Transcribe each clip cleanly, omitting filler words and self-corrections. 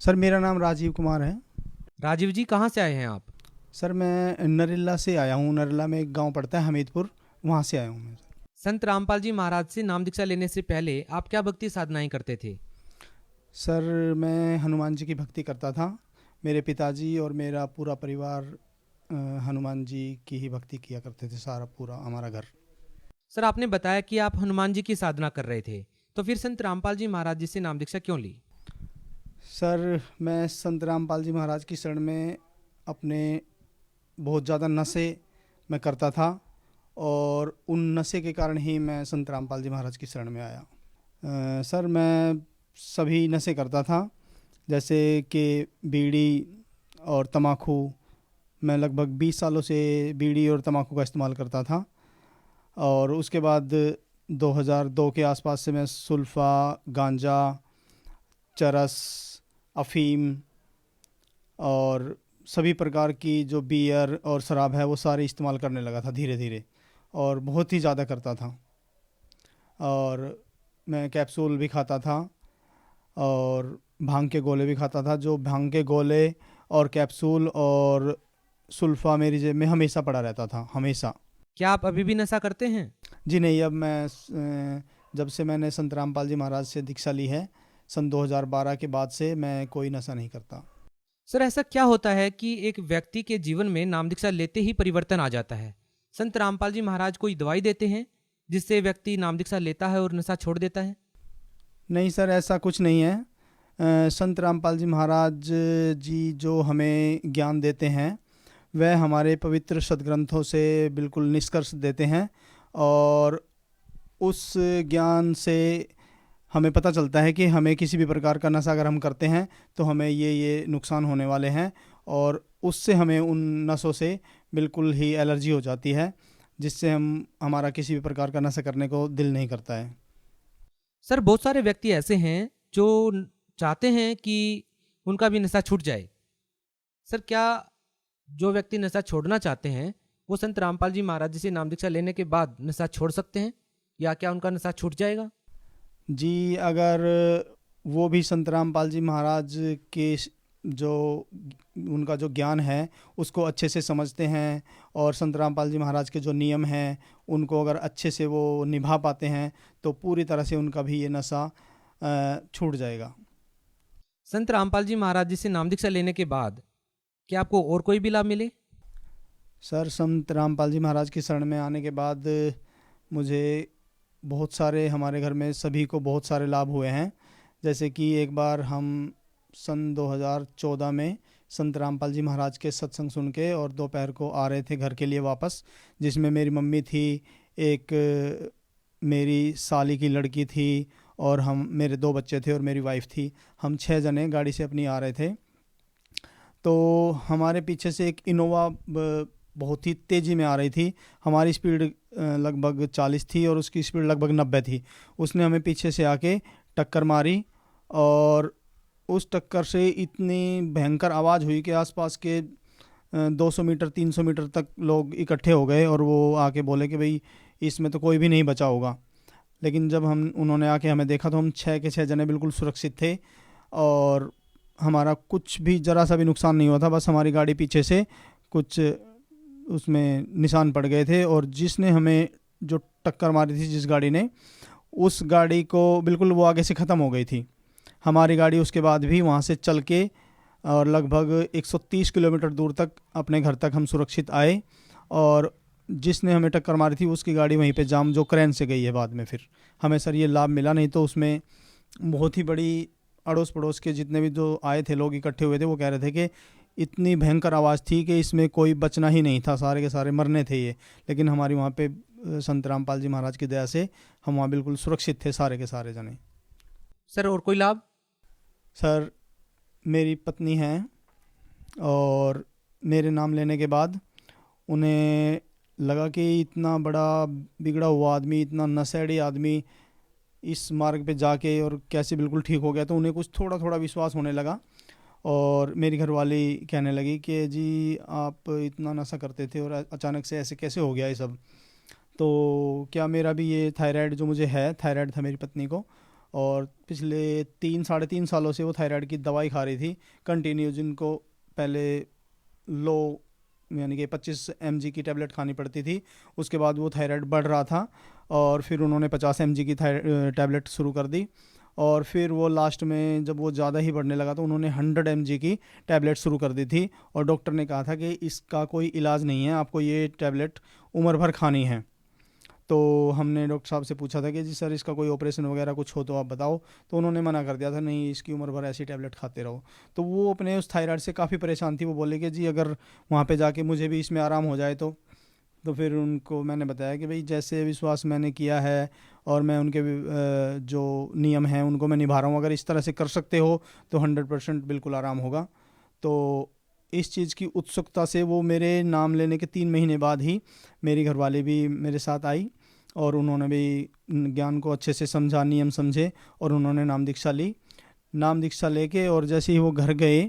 Sir मेरा नाम राजीव कुमार है। राजीव जी, कहाँ से आए हैं आप? सर मैं नरेला से आया हूँ। नरेला में एक गांव पड़ता है हमीदपुर, वहाँ से आया हूँ मैं। संत रामपाल जी महाराज से नाम दीक्षा लेने से पहले आप क्या भक्ति साधनाएं करते थे? सर मैं हनुमान जी की भक्ति करता था। मेरे पिताजी और मेरा पूरा परिवार अ, हनुमान जी की ही भक्ति किया करते थे, सारा पूरा हमारा घर। सर, आपने बताया कि आप हनुमान जी की साधना कर रहे थे, तो फिर संत रामपाल जी महाराज जी से नाम दीक्षा क्यों ली? सर मैं संत रामपाल जी महाराज की शरण में अपने बहुत ज़्यादा नशे मैं करता था, और उन नशे के कारण ही मैं संत रामपाल जी महाराज की शरण में आया। सर मैं सभी नशे करता था, जैसे कि बीड़ी और तम्बाकू। मैं लगभग 20 सालों से बीड़ी और तम्बाकू का इस्तेमाल करता था। और उसके बाद 2002 के आसपास से मैं सुल्फ़ा, गांजा, चरस, अफ़ीम और सभी प्रकार की जो बियर और शराब है वो सारे इस्तेमाल करने लगा था धीरे धीरे, और बहुत ही ज़्यादा करता था। और मैं कैप्सूल भी खाता था, और भांग के गोले भी खाता था। जो भांग के गोले और कैप्सूल और सुल्फ़ा मेरी जेब में हमेशा पड़ा रहता था, हमेशा। क्या आप अभी भी नशा करते हैं? जी नहीं, अब मैं जब से मैंने संत रामपाल जी महाराज से दीक्षा ली है, सन 2012 के बाद से मैं कोई नशा नहीं करता। सर, ऐसा क्या होता है कि एक व्यक्ति के जीवन में नाम दीक्षा लेते ही परिवर्तन आ जाता है? संत रामपाल जी महाराज कोई दवाई देते हैं जिससे व्यक्ति नाम दीक्षा लेता है और नशा छोड़ देता है? नहीं सर, ऐसा कुछ नहीं है। संत रामपाल जी महाराज जी जो हमें ज्ञान देते हैं वह हमारे पवित्र सदग्रंथों से बिल्कुल निष्कर्ष देते हैं, और उस ज्ञान से हमें पता चलता है कि हमें किसी भी प्रकार का नशा अगर हम करते हैं तो हमें ये नुकसान होने वाले हैं, और उससे हमें उन नशों से बिल्कुल ही एलर्जी हो जाती है, जिससे हम हमारा किसी भी प्रकार का नशा करने को दिल नहीं करता है। सर, बहुत सारे व्यक्ति ऐसे हैं जो चाहते हैं कि उनका भी नशा छूट जाए। सर, क्या जो व्यक्ति नशा छोड़ना चाहते हैं वो संत रामपाल जी महाराज जी से नाम दीक्षा लेने के बाद नशा छोड़ सकते हैं, या क्या उनका नशा छूट जाएगा? जी, अगर वो भी संत रामपाल जी महाराज के जो उनका जो ज्ञान है उसको अच्छे से समझते हैं, और संत रामपाल जी महाराज के जो नियम हैं उनको अगर अच्छे से वो निभा पाते हैं, तो पूरी तरह से उनका भी ये नशा छूट जाएगा। संत रामपाल जी महाराज जी से नाम दीक्षा लेने के बाद क्या आपको और कोई भी लाभ मिले? सर संत रामपाल जी महाराज की शरण में आने के बाद मुझे बहुत सारे, हमारे घर में सभी को बहुत सारे लाभ हुए हैं। जैसे कि एक बार हम सन 2014 में संत रामपाल जी महाराज के सत्संग सुन के और दोपहर को आ रहे थे घर के लिए वापस, जिसमें मेरी मम्मी थी, एक मेरी साली की लड़की थी, और हम, मेरे 2 बच्चे थे और मेरी वाइफ थी। हम 6 जने गाड़ी से अपनी आ रहे थे। तो हमारे पीछे से एक इनोवा बहुत ही तेज़ी में आ रही थी। हमारी स्पीड लगभग 40 थी और उसकी स्पीड लगभग 90 थी। उसने हमें पीछे से आके टक्कर मारी, और उस टक्कर से इतनी भयंकर आवाज़ हुई कि आसपास के 200 मीटर 300 मीटर तक लोग इकट्ठे हो गए, और वो आके बोले कि भाई इसमें तो कोई भी नहीं बचा होगा। लेकिन जब हम उन्होंने आके हमें देखा तो हम 6 के 6 जने बिल्कुल सुरक्षित थे, और हमारा कुछ भी ज़रा सा भी नुकसान नहीं हुआ था। बस हमारी गाड़ी पीछे से कुछ उसमें निशान पड़ गए थे, और जिसने हमें जो टक्कर मारी थी, जिस गाड़ी ने, उस गाड़ी को बिल्कुल वो आगे से ख़त्म हो गई थी। हमारी गाड़ी उसके बाद भी वहाँ से चल के और लगभग 130 किलोमीटर दूर तक अपने घर तक हम सुरक्षित आए, और जिसने हमें टक्कर मारी थी उसकी गाड़ी वहीं पे जाम, जो क्रेन से गई है बाद में। फिर हमें सर ये लाभ मिला, नहीं तो उसमें बहुत ही बड़ी, अड़ोस पड़ोस के जितने भी जो आए थे लोग इकट्ठे हुए थे, वो कह रहे थे कि इतनी भयंकर आवाज़ थी कि इसमें कोई बचना ही नहीं था, सारे के सारे मरने थे ये। लेकिन हमारी वहाँ पे संत रामपाल जी महाराज की दया से हम वहाँ बिल्कुल सुरक्षित थे, सारे के सारे जने। सर, और कोई लाभ? सर मेरी पत्नी हैं, और मेरे नाम लेने के बाद उन्हें लगा कि इतना बड़ा बिगड़ा हुआ आदमी, इतना नशेड़ी आदमी इस मार्ग पे जाके और कैसे बिल्कुल ठीक हो गया, तो उन्हें कुछ थोड़ा थोड़ा विश्वास होने लगा। और मेरी घरवाली कहने लगी कि जी आप इतना नशा करते थे और अचानक से ऐसे कैसे हो गया ये सब। तो क्या मेरा भी ये थायराइड जो मुझे है, थायराइड था मेरी पत्नी को, और पिछले 3 साढ़े 3 सालों से वो थायराइड की दवाई खा रही थी कंटिन्यू, जिनको पहले लो यानी कि 25 mg की टैबलेट खानी पड़ती थी, उसके बाद वो थायराइड बढ़ रहा था और फिर उन्होंने 50 mg की टैबलेट शुरू कर दी, और फिर वो लास्ट में जब वो ज़्यादा ही बढ़ने लगा तो उन्होंने 100 mg की टैबलेट शुरू कर दी थी, और डॉक्टर ने कहा था कि इसका कोई इलाज नहीं है, आपको ये टैबलेट उम्र भर खानी है। तो हमने डॉक्टर साहब से पूछा था कि जी सर इसका कोई ऑपरेशन वगैरह कुछ हो तो आप बताओ, तो उन्होंने मना कर दिया था, नहीं इसकी उम्र भर ऐसी टैबलेट खाते रहो। तो वो अपने उस थायराइड से काफ़ी परेशान थी, वो बोले कि जी अगर वहाँ पे जाके मुझे भी इसमें आराम हो जाए तो फिर उनको मैंने बताया कि भाई जैसे विश्वास मैंने किया है और मैं उनके जो नियम हैं उनको मैं निभा रहा हूँ, अगर इस तरह से कर सकते हो तो 100% बिल्कुल आराम होगा। तो इस चीज़ की उत्सुकता से वो मेरे नाम लेने के 3 महीने बाद ही मेरी घरवाली भी मेरे साथ आई, और उन्होंने भी ज्ञान को अच्छे से समझा, नियम समझे, और उन्होंने नाम दीक्षा ली। नाम दीक्षा लेके और जैसे ही वो घर गए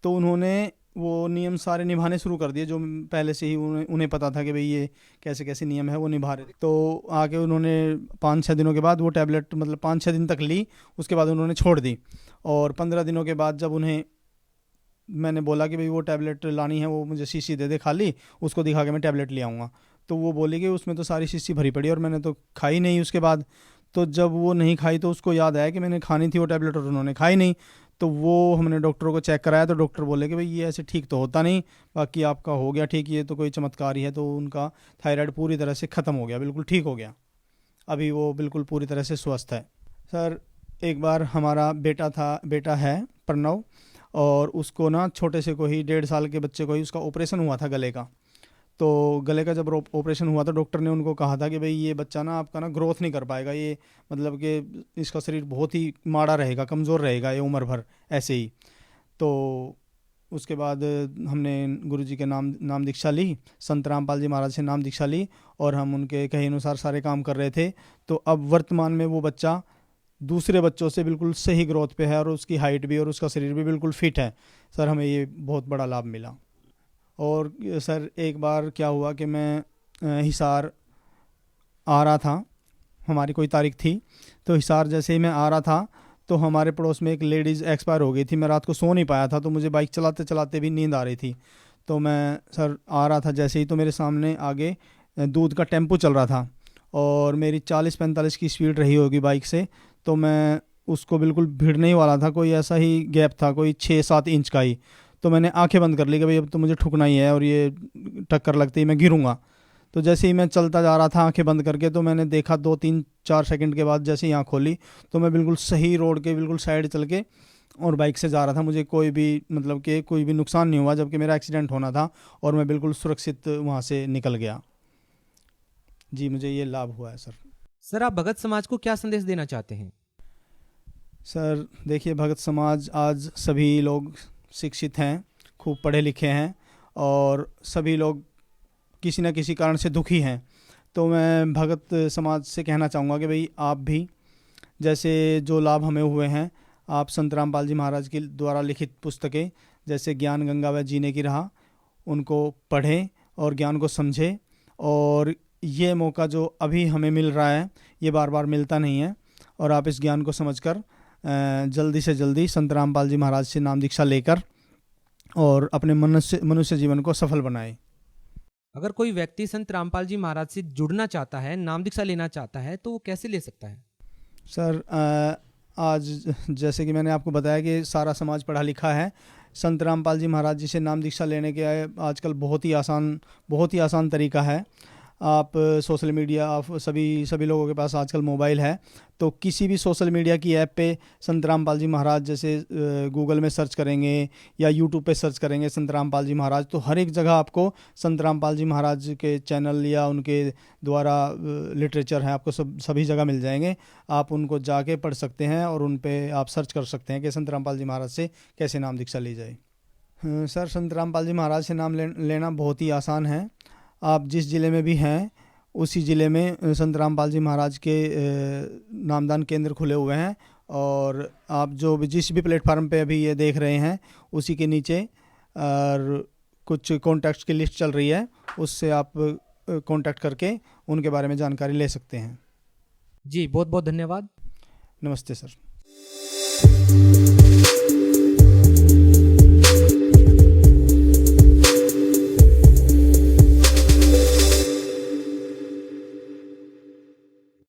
तो उन्होंने वो नियम सारे निभाने शुरू कर दिए जो पहले से ही उन्हें पता था कि भाई ये कैसे कैसे नियम है, वो निभा रहे थे। तो आगे उन्होंने 5-6 दिनों के बाद वो टैबलेट मतलब 5-6 दिन तक ली, उसके बाद उन्होंने छोड़ दी, और 15 दिनों के बाद जब उन्हें मैंने बोला कि भाई वो टैबलेट लानी है, वो मुझे शीशी दे दे खाली, उसको दिखा के मैं टैबलेट ले आऊँगा, तो वो बोली कि उसमें तो सारी शीशी भरी पड़ी और मैंने तो खाई नहीं उसके बाद। तो जब वो नहीं खाई तो उसको याद आया कि मैंने खानी थी वो टैबलेट और उन्होंने खाई नहीं। तो वो हमने डॉक्टरों को चेक कराया तो डॉक्टर बोले कि भाई ये ऐसे ठीक तो होता नहीं, बाकी आपका हो गया ठीक, ये तो कोई चमत्कार ही है। तो उनका थायराइड पूरी तरह से ख़त्म हो गया, बिल्कुल ठीक हो गया, अभी वो बिल्कुल पूरी तरह से स्वस्थ है। सर एक बार हमारा बेटा है प्रणव, और उसको ना छोटे से को ही 1.5 साल के बच्चे को ही उसका ऑपरेशन हुआ था गले का। तो गले का जब ऑपरेशन हुआ तो डॉक्टर ने उनको कहा था कि भाई ये बच्चा ना आपका ना ग्रोथ नहीं कर पाएगा, ये मतलब कि इसका शरीर बहुत ही माड़ा रहेगा, कमज़ोर रहेगा ये उम्र भर ऐसे ही। तो उसके बाद हमने गुरुजी के नाम दीक्षा ली, संत रामपाल जी महाराज से नाम दीक्षा ली, और हम उनके कहे अनुसार सारे काम कर रहे थे। तो अब वर्तमान में वो बच्चा दूसरे बच्चों से बिल्कुल सही ग्रोथ पे है, और उसकी हाइट भी और उसका शरीर भी बिल्कुल फिट है। सर हमें ये बहुत बड़ा लाभ मिला। और सर एक बार क्या हुआ कि मैं हिसार आ रहा था, हमारी कोई तारीख थी, तो हिसार जैसे ही मैं आ रहा था तो हमारे पड़ोस में एक लेडीज़ एक्सपायर हो गई थी। मैं रात को सो नहीं पाया था, तो मुझे बाइक चलाते चलाते भी नींद आ रही थी। तो मैं सर आ रहा था जैसे ही, तो मेरे सामने आगे दूध का टेम्पो चल रहा था, और मेरी 40-45 की स्पीड रही होगी बाइक से, तो मैं उसको बिल्कुल भिड़ने ही वाला था, कोई ऐसा ही गैप था कोई 6-7 इंच का ही। तो मैंने आंखें बंद कर ली कि भाई अब तो मुझे ठुकना ही है और ये टक्कर लगते ही मैं गिरूंगा। तो जैसे ही मैं चलता जा रहा था आंखें बंद करके, तो मैंने देखा 2-3-4 सेकंड के बाद जैसे ही आँख खोली तो मैं बिल्कुल सही रोड के बिल्कुल साइड चल के और बाइक से जा रहा था। मुझे कोई भी मतलब कि कोई भी नुकसान नहीं हुआ, जबकि मेरा एक्सीडेंट होना था, और मैं बिल्कुल सुरक्षित वहाँ से निकल गया। जी मुझे ये लाभ हुआ है सर। सर आप भगत समाज को क्या संदेश देना चाहते हैं? सर देखिए, भगत समाज आज सभी लोग शिक्षित हैं, खूब पढ़े लिखे हैं, और सभी लोग किसी न किसी कारण से दुखी हैं। तो मैं भगत समाज से कहना चाहूँगा कि भाई आप भी जैसे जो लाभ हमें हुए हैं, आप संत रामपाल जी महाराज के द्वारा लिखित पुस्तकें जैसे ज्ञान गंगा व जीने की राह, उनको पढ़ें और ज्ञान को समझें। और ये मौका जो अभी हमें मिल रहा है ये बार बार मिलता नहीं है, और आप इस ज्ञान को समझकर जल्दी से जल्दी संत रामपाल जी महाराज से नाम दीक्षा लेकर और अपने मनुष्य जीवन को सफल बनाएं। अगर कोई व्यक्ति संत रामपाल जी महाराज से जुड़ना चाहता है, नाम दीक्षा लेना चाहता है, तो वो कैसे ले सकता है? सर आज जैसे कि मैंने आपको बताया कि सारा समाज पढ़ा लिखा है। संत रामपाल जी महाराज जी से नाम दीक्षा लेने के आजकल बहुत ही आसान तरीका है। आप सोशल मीडिया, आप सभी लोगों के पास आजकल मोबाइल है, तो किसी भी सोशल मीडिया की ऐप पे संत रामपाल जी महाराज जैसे गूगल में सर्च करेंगे या यूट्यूब पे सर्च करेंगे संत रामपाल जी महाराज, तो हर एक जगह आपको संत रामपाल जी महाराज के चैनल या उनके द्वारा लिटरेचर है, आपको सभी जगह मिल जाएंगे। आप उनको जाके पढ़ सकते हैं और उन पे आप सर्च कर सकते हैं कि संत रामपाल जी महाराज से कैसे नाम दीक्षा ली जाए। सर संत रामपाल जी महाराज से नाम लेना बहुत ही आसान है। आप जिस ज़िले में भी हैं उसी ज़िले में संत रामपाल जी महाराज के नामदान केंद्र खुले हुए हैं, और आप जिस भी प्लेटफार्म पे अभी ये देख रहे हैं उसी के नीचे और कुछ कॉन्टैक्ट्स की लिस्ट चल रही है, उससे आप कॉन्टैक्ट करके उनके बारे में जानकारी ले सकते हैं। जी बहुत बहुत धन्यवाद। नमस्ते सर।